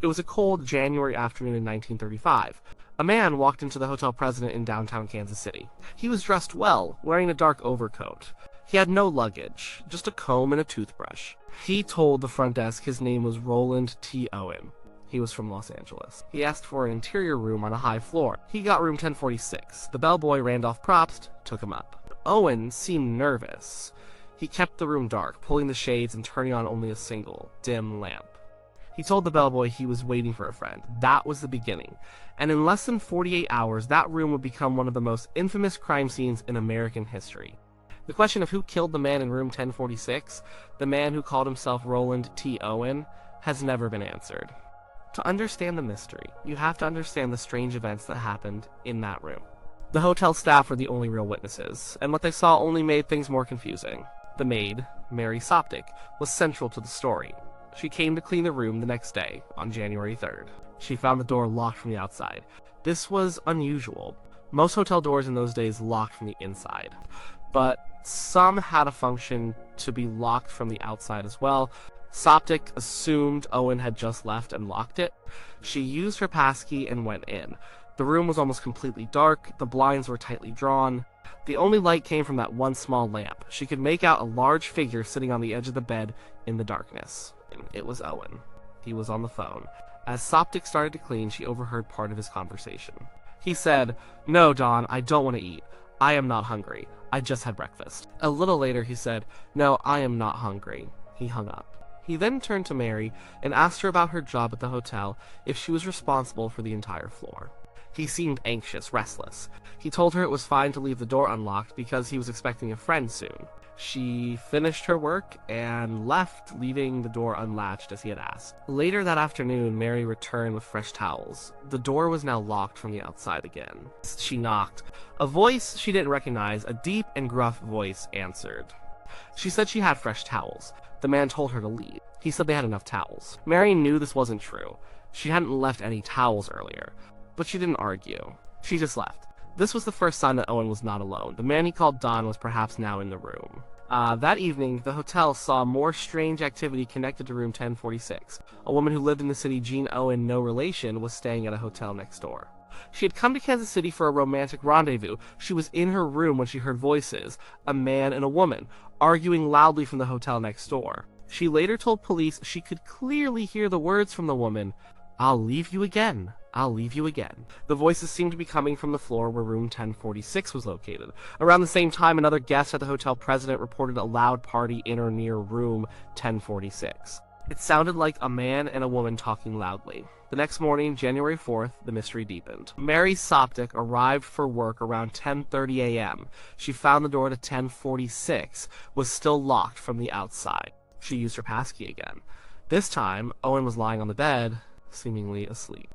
It was a cold January afternoon in 1935. A man walked into the hotel president in downtown Kansas City. He was dressed well, wearing a dark overcoat. He had no luggage, just a comb and a toothbrush. He told the front desk his name was Roland T. Owen. He was from Los Angeles. He asked for an interior room on a high floor. He got room 1046. The bellboy Randolph Probst took him up. Owen seemed nervous. He kept the room dark, pulling the shades and turning on only a single, dim lamp. He told the bellboy he was waiting for a friend. That was the beginning. And in less than 48 hours, that room would become one of the most infamous crime scenes in American history. The question of who killed the man in room 1046, the man who called himself Roland T. Owen, has never been answered. To understand the mystery, you have to understand the strange events that happened in that room. The hotel staff were the only real witnesses, and what they saw only made things more confusing. The maid, Mary Soptic, was central to the story. She came to clean the room the next day, on January 3rd. She found the door locked from the outside. This was unusual. Most hotel doors in those days locked from the inside, but some had a function to be locked from the outside as well. Soptic assumed Owen had just left and locked it. She used her passkey and went in. The room was almost completely dark, the blinds were tightly drawn. The only light came from that one small lamp. She could make out a large figure sitting on the edge of the bed in the darkness. It was Owen. He was on the phone. As Soptic started to clean, she overheard part of his conversation. He said, "No, Dawn, I don't want to eat. I am not hungry. I just had breakfast." A little later he said, "No, I am not hungry." He hung up. He then turned to Mary and asked her about her job at the hotel, if she was responsible for the entire floor. He seemed anxious, restless. He told her it was fine to leave the door unlocked because he was expecting a friend soon. She finished her work and left, leaving the door unlatched as he had asked. Later that afternoon, Mary returned with fresh towels. The door was now locked from the outside again. She knocked. A voice she didn't recognize, a deep and gruff voice, answered. She said she had fresh towels. The man told her to leave. He said they had enough towels. Mary knew this wasn't true. She hadn't left any towels earlier. But she didn't argue. She just left. This was the first sign that Owen was not alone. The man he called Don was perhaps now in the room. That evening, the hotel saw more strange activity connected to room 1046. A woman who lived in the city, Jean Owen, no relation, was staying at a hotel next door. She had come to Kansas City for a romantic rendezvous. She was in her room when she heard voices, a man and a woman, arguing loudly from the hotel next door. She later told police she could clearly hear the words from the woman, "I'll leave you again. I'll leave you again." The voices seemed to be coming from the floor where room 1046 was located. Around the same time, another guest at the hotel president reported a loud party in or near room 1046. It sounded like a man and a woman talking loudly. The next morning, January 4th, the mystery deepened. Mary Soptic arrived for work around 10:30 a.m. She found the door to 1046 was still locked from the outside. She used her passkey again. This time, Owen was lying on the bed, seemingly asleep.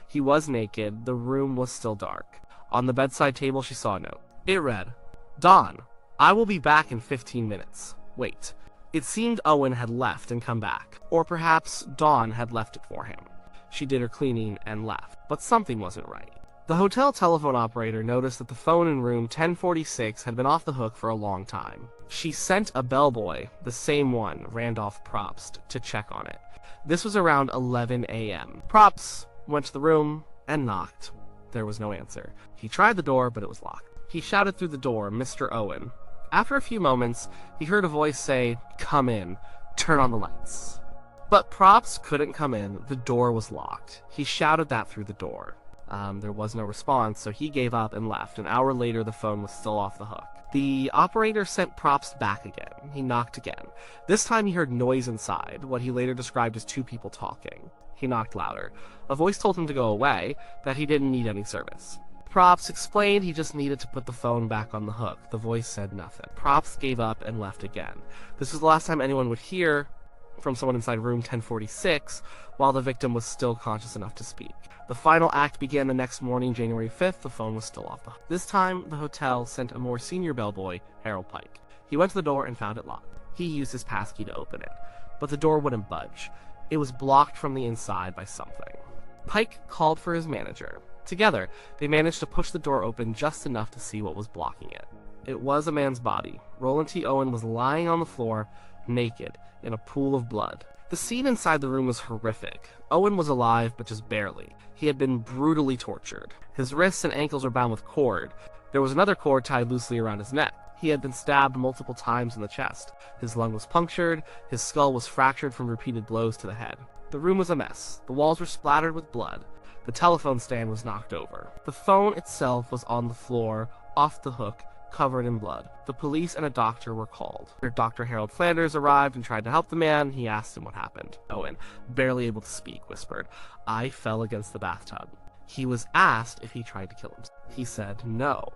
He was naked. The room was still dark. On the bedside table, she saw a note. It read, "Dawn, I will be back in 15 minutes. Wait." It seemed Owen had left and come back, or perhaps Dawn had left it for him. She did her cleaning and left, but something wasn't right. The hotel telephone operator noticed that the phone in room 1046 had been off the hook for a long time. She sent a bellboy, the same one, Randolph Probst, to check on it. This was around 11 a.m. Probst went to the room and knocked. There was no answer. He tried the door, but it was locked. He shouted through the door, "Mr. Owen." After a few moments, he heard a voice say, "Come in. Turn on the lights." But Probst couldn't come in. The door was locked. He shouted that through the door. There was no response, so he gave up and left. An hour later, the phone was still off the hook. The operator sent Probst back again. He knocked again. This time he heard noise inside, what he later described as two people talking. He knocked louder. A voice told him to go away, that he didn't need any service. Probst explained he just needed to put the phone back on the hook. The voice said nothing. Probst gave up and left again. This was the last time anyone would hear from someone inside room 1046, while the victim was still conscious enough to speak. The final act began the next morning, January 5th. The phone was still off the hook. This time, the hotel sent a more senior bellboy, Harold Pike. He went to the door and found it locked. He used his passkey to open it, but the door wouldn't budge. It was blocked from the inside by something. Pike called for his manager. Together, they managed to push the door open just enough to see what was blocking it. It was a man's body. Roland T. Owen was lying on the floor, naked, in a pool of blood. The scene inside the room was horrific. Owen was alive, but just barely. He had been brutally tortured. His wrists and ankles were bound with cord. There was another cord tied loosely around his neck. He had been stabbed multiple times in the chest. His lung was punctured. His skull was fractured from repeated blows to the head. The room was a mess. The walls were splattered with blood. The telephone stand was knocked over. The phone itself was on the floor, off the hook, covered in blood. The police and a doctor were called. Dr. Harold Flanders arrived and tried to help the man. He asked him what happened. Owen, barely able to speak, whispered, "I fell against the bathtub." He was asked if he tried to kill himself. He said no.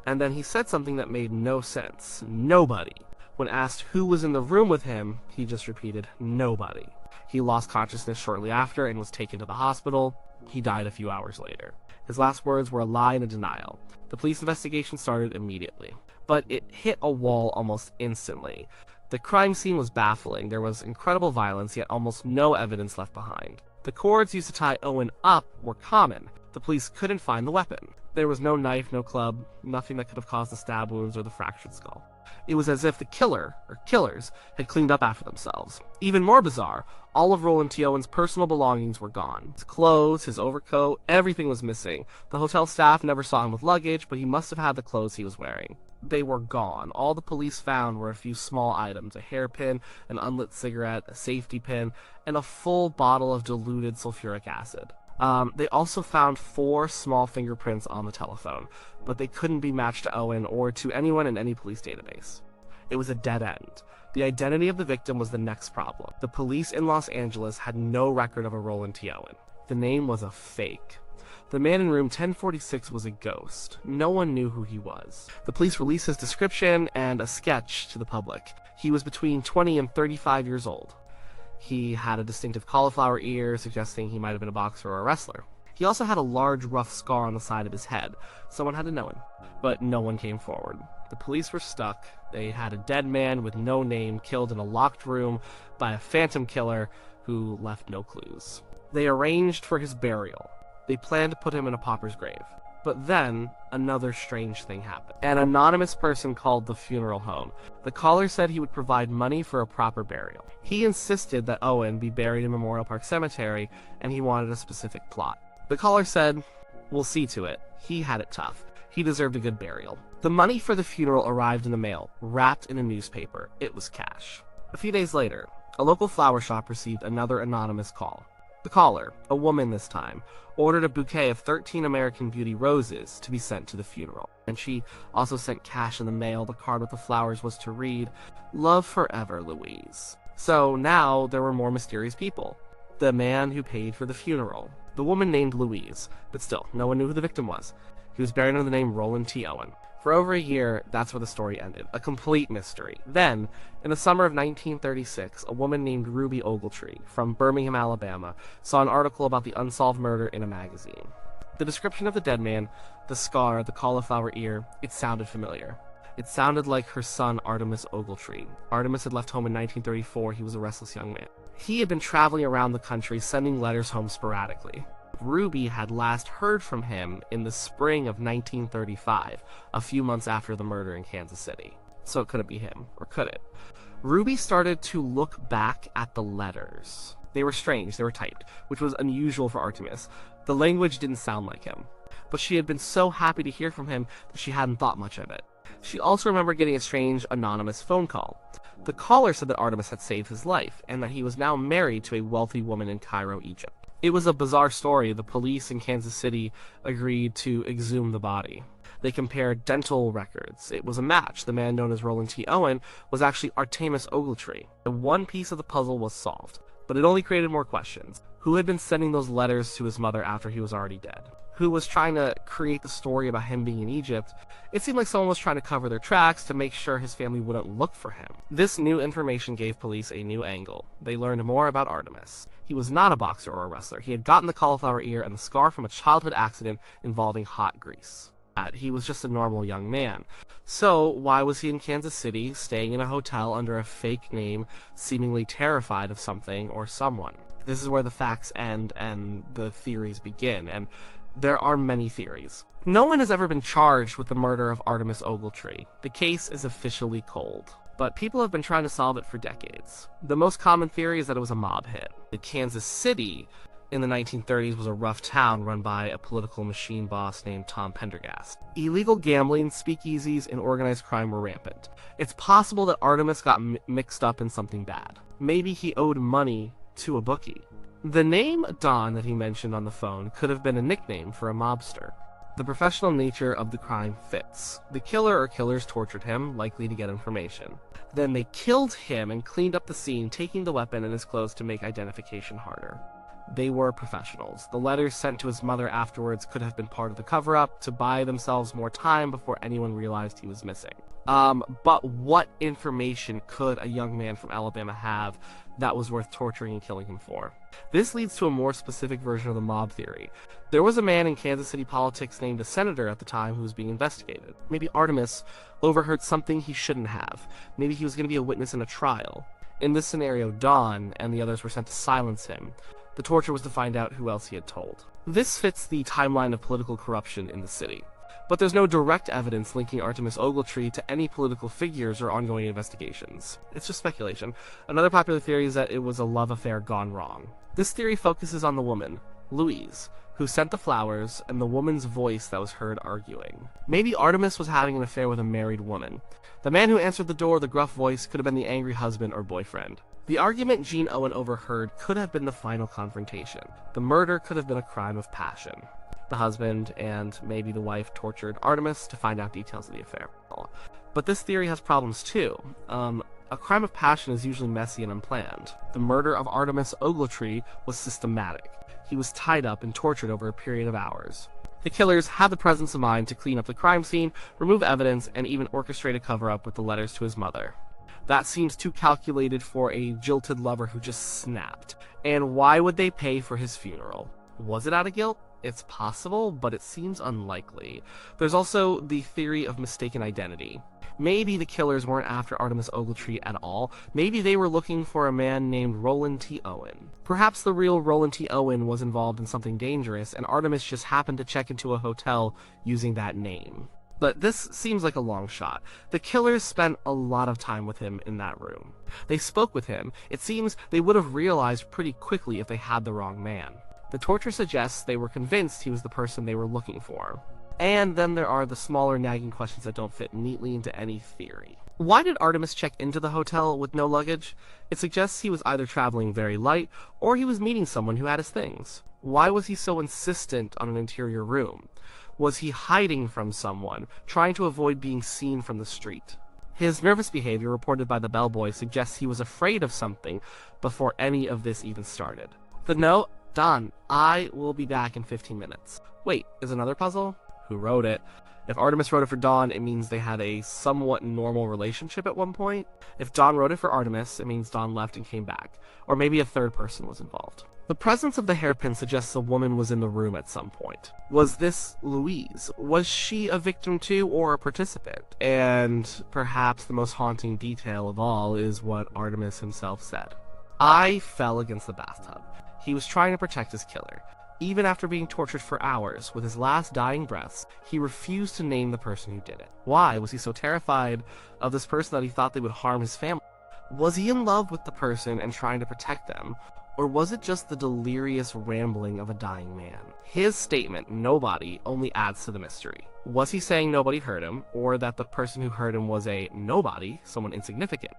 And then he said something that made no sense. Nobody. When asked who was in the room with him, he just repeated, nobody. He lost consciousness shortly after and was taken to the hospital. He died a few hours later. His last words were a lie and a denial. The police investigation started immediately, but it hit a wall almost instantly. The crime scene was baffling. There was incredible violence, yet almost no evidence left behind. The cords used to tie Owen up were common. The police couldn't find the weapon. There was no knife, no club, nothing that could have caused the stab wounds or the fractured skull. It was as if the killer, or killers, had cleaned up after themselves. Even more bizarre, all of Roland T. Owen's personal belongings were gone. His clothes, his overcoat, everything was missing. The hotel staff never saw him with luggage, but he must have had the clothes he was wearing. They were gone. All the police found were a few small items, a hairpin, an unlit cigarette, a safety pin, and a full bottle of diluted sulfuric acid. They also found 4 small fingerprints on the telephone, but they couldn't be matched to Owen or to anyone in any police database. It was a dead end. The identity of the victim was the next problem. The police in Los Angeles had no record of a Roland T. Owen. The name was a fake. The man in room 1046 was a ghost. No one knew who he was. The police released his description and a sketch to the public. He was between 20 and 35 years old. He had a distinctive cauliflower ear, suggesting he might have been a boxer or a wrestler. He also had a large, rough scar on the side of his head. Someone had to know him, but no one came forward. The police were stuck. They had a dead man with no name killed in a locked room by a phantom killer who left no clues. They arranged for his burial. They planned to put him in a pauper's grave. But then, another strange thing happened. An anonymous person called the funeral home. The caller said he would provide money for a proper burial. He insisted that Owen be buried in Memorial Park Cemetery, and he wanted a specific plot. The caller said, "We'll see to it. He had it tough. He deserved a good burial." The money for the funeral arrived in the mail, wrapped in a newspaper. It was cash. A few days later, a local flower shop received another anonymous call. The caller, a woman this time, ordered a bouquet of 13 American Beauty roses to be sent to the funeral. And she also sent cash in the mail. The card with the flowers was to read, "Love forever, Louise." So now there were more mysterious people. The man who paid for the funeral. The woman named Louise, but still, no one knew who the victim was. He was buried under the name Roland T. Owen. For over a year, that's where the story ended. A complete mystery. Then, in the summer of 1936, a woman named Ruby Ogletree from Birmingham, Alabama, saw an article about the unsolved murder in a magazine. The description of the dead man, the scar, the cauliflower ear, it sounded familiar. It sounded like her son, Artemus Ogletree. Artemus had left home in 1934. He was a restless young man. He had been traveling around the country, sending letters home sporadically. Ruby had last heard from him in the spring of 1935, a few months after the murder in Kansas City. So it couldn't be him, or could it? Ruby started to look back at the letters. They were strange, they were typed, which was unusual for Artemus. The language didn't sound like him. But she had been so happy to hear from him that she hadn't thought much of it. She also remembered getting a strange, anonymous phone call. The caller said that Artemus had saved his life, and that he was now married to a wealthy woman in Cairo, Egypt. It was a bizarre story. The police in Kansas City agreed to exhume the body. They compared dental records. It was a match. The man known as Roland T. Owen was actually Artemus Ogletree. And one piece of the puzzle was solved, but it only created more questions. Who had been sending those letters to his mother after he was already dead? Who was trying to create the story about him being in Egypt? It seemed like someone was trying to cover their tracks to make sure his family wouldn't look for him. This new information gave police a new angle. They learned more about Artemus. He was not a boxer or a wrestler. He had gotten the cauliflower ear and the scar from a childhood accident involving hot grease. He was just a normal young man. So why was he in Kansas City, staying in a hotel under a fake name, seemingly terrified of something or someone? This is where the facts end and the theories begin, and there are many theories. No one has ever been charged with the murder of Artemus Ogletree. The case is officially cold. but people have been trying to solve it for decades. The most common theory is that it was a mob hit. Kansas City in the 1930s was a rough town run by a political machine boss named Tom Pendergast. Illegal gambling, speakeasies, and organized crime were rampant. It's possible that Artemus got mixed up in something bad. Maybe he owed money to a bookie. The name Don that he mentioned on the phone could have been a nickname for a mobster. The professional nature of the crime fits. The killer or killers tortured him, likely to get information. Then they killed him and cleaned up the scene, taking the weapon and his clothes to make identification harder. They were professionals. The letters sent to his mother afterwards could have been part of the cover-up to buy themselves more time before anyone realized he was missing. But what information could a young man from Alabama have that was worth torturing and killing him for? This leads to a more specific version of the mob theory. There was a man in Kansas City politics named a senator at the time who was being investigated. Maybe Artemus overheard something he shouldn't have. Maybe he was going to be a witness in a trial. In this scenario, Don and the others were sent to silence him. The torture was to find out who else he had told. This fits the timeline of political corruption in the city. But there's no direct evidence linking Artemus Ogletree to any political figures or ongoing investigations. It's just speculation. Another popular theory is that it was a love affair gone wrong. This theory focuses on the woman, Louise, who sent the flowers, and the woman's voice that was heard arguing. Maybe Artemus was having an affair with a married woman. The man who answered the door, the gruff voice, could have been the angry husband or boyfriend. The argument Gene Owen overheard could have been the final confrontation. The murder could have been a crime of passion. The husband and maybe the wife tortured Artemus to find out details of the affair. But this theory has problems too. A crime of passion is usually messy and unplanned. The murder of Artemus Ogletree was systematic. He was tied up and tortured over a period of hours. The killers had the presence of mind to clean up the crime scene, remove evidence, and even orchestrate a cover-up with the letters to his mother. That seems too calculated for a jilted lover who just snapped. And why would they pay for his funeral? Was it out of guilt? It's possible, but it seems unlikely. There's also the theory of mistaken identity. Maybe the killers weren't after Artemus Ogletree at all. Maybe they were looking for a man named Roland T. Owen. Perhaps the real Roland T. Owen was involved in something dangerous, and Artemus just happened to check into a hotel using that name. But this seems like a long shot. The killers spent a lot of time with him in that room. They spoke with him. It seems they would have realized pretty quickly if they had the wrong man. The torture suggests they were convinced he was the person they were looking for. And then there are the smaller nagging questions that don't fit neatly into any theory. Why did Artemus check into the hotel with no luggage? It suggests he was either traveling very light, or he was meeting someone who had his things. Why was he so insistent on an interior room? Was he hiding from someone, trying to avoid being seen from the street? His nervous behavior, reported by the bellboy, suggests he was afraid of something before any of this even started. The note, "Don, I will be back in 15 minutes. Wait, is another puzzle? Who wrote it? If Artemus wrote it for Don, it means they had a somewhat normal relationship at one point. If Don wrote it for Artemus, it means Don left and came back. Or maybe a third person was involved. The presence of the hairpin suggests a woman was in the room at some point. Was this Louise? Was she a victim too, or a participant? And perhaps the most haunting detail of all is what Artemus himself said. "I fell against the bathtub." He was trying to protect his killer. Even after being tortured for hours, with his last dying breaths, he refused to name the person who did it. Why? Was he so terrified of this person that he thought they would harm his family? Was he in love with the person and trying to protect them? Or was it just the delirious rambling of a dying man? His statement, "nobody," only adds to the mystery. Was he saying nobody heard him, or that the person who heard him was a nobody, someone insignificant?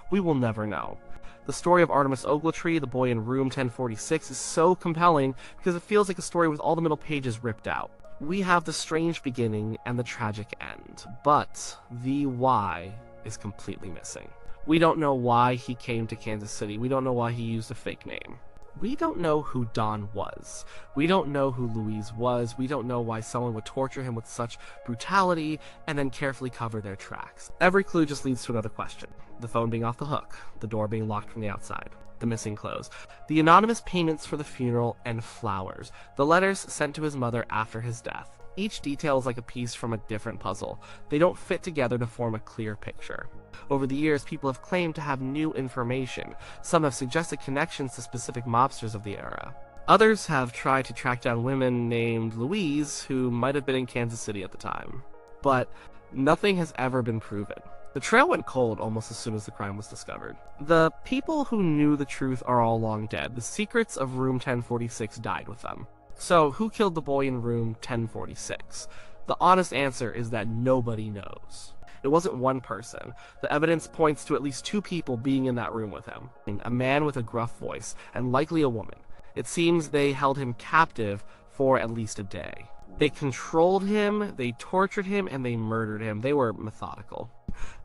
We will never know. The story of Artemus Ogletree, the boy in room 1046, is so compelling because it feels like a story with all the middle pages ripped out. We have the strange beginning and the tragic end, but the why is completely missing. We don't know why he came to Kansas City. We don't know why he used a fake name. We don't know who Don was. We don't know who Louise was. We don't know why someone would torture him with such brutality and then carefully cover their tracks. Every clue just leads to another question. The phone being off the hook, the door being locked from the outside, the missing clothes, the anonymous payments for the funeral and flowers, the letters sent to his mother after his death. Each detail is like a piece from a different puzzle. They don't fit together to form a clear picture. Over the years, people have claimed to have new information. Some have suggested connections to specific mobsters of the era. Others have tried to track down women named Louise who might have been in Kansas City at the time. But nothing has ever been proven. The trail went cold almost as soon as the crime was discovered. The people who knew the truth are all long dead. The secrets of room 1046 died with them. So, who killed the boy in room 1046? The honest answer is that nobody knows. It wasn't one person. The evidence points to at least 2 people being in that room with him. A man with a gruff voice, and likely a woman. It seems they held him captive for at least a day. They controlled him, they tortured him, and they murdered him. They were methodical.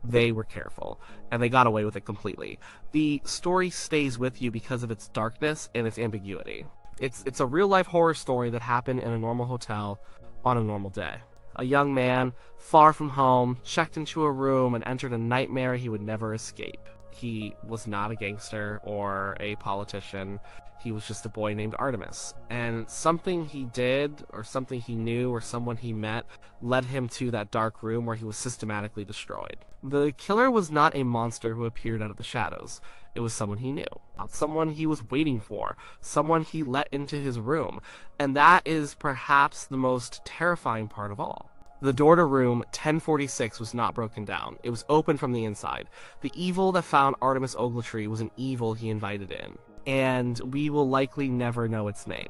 They were careful, and they got away with it completely. The story stays with you because of its darkness and its ambiguity. It's a real-life horror story that happened in a normal hotel on a normal day. A young man, far from home, checked into a room and entered a nightmare he would never escape. He was not a gangster or a politician. He was just a boy named Artemus. And something he did, or something he knew, or someone he met, led him to that dark room where he was systematically destroyed. The killer was not a monster who appeared out of the shadows. It was someone he knew. Someone he was waiting for. Someone he let into his room. And that is perhaps the most terrifying part of all. The door to room 1046 was not broken down. It was open from the inside. The evil that found Artemus Ogletree was an evil he invited in. And we will likely never know its name.